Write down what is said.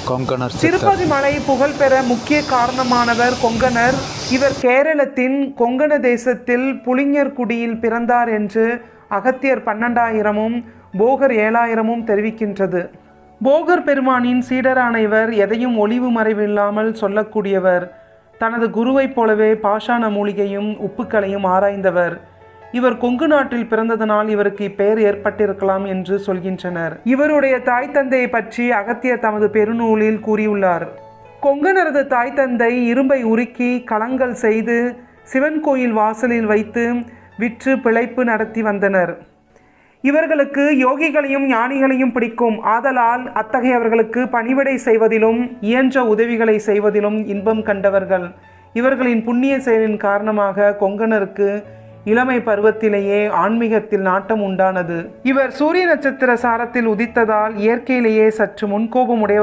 கொங்கணர் திருப்பதி மலை புகழ்பெற முக்கிய காரணமானவர் கொங்கணர். இவர் கேரளத்தின் கொங்கண தேசத்தில் புளிஞர்குடியில் பிறந்தார் என்று அகத்தியர் 12,000 போகர் 7,000 தெரிவிக்கின்றது. போகர் பெருமானின் சீடரான இவர் எதையும் ஒளிவு மறைவில்லாமல் சொல்லக்கூடியவர். தனது குருவைப் போலவே பாஷாண மூலிகையும் உப்புக்களையும் ஆராய்ந்தவர். இவர் கொங்கு நாட்டில் பிறந்ததனால் இவருக்கு இப்பெயர் ஏற்பட்டிருக்கலாம் என்று சொல்கின்றனர். இவருடைய தாய் தந்தையை பற்றி அகத்தியர் தமது பெருநூலில் கூறியுள்ளார். கொங்கணரது தாய் தந்தை இரும்பை உருக்கி கலங்கள் செய்து சிவன் கோயில் வாசலில் வைத்து விற்று பிழைப்பு நடத்தி வந்தனர். இவர்களுக்கு யோகிகளையும் ஞானிகளையும் பிடிக்கும். ஆதலால் அத்தகையவர்களுக்கு பணிவிடை செய்வதிலும் இயன்ற உதவிகளை செய்வதிலும் இன்பம் கண்டவர்கள். இவர்களின் புண்ணிய செயலின் காரணமாக கொங்கணருக்கு இளமை பருவத்திலேயே ஆன்மீகத்தில் நாட்டம் உண்டானது. இவர் சூரிய நட்சத்திர சாரத்தில் உதித்ததால் இயற்கையிலேயே சற்று முன்கோபம் உடையவர்.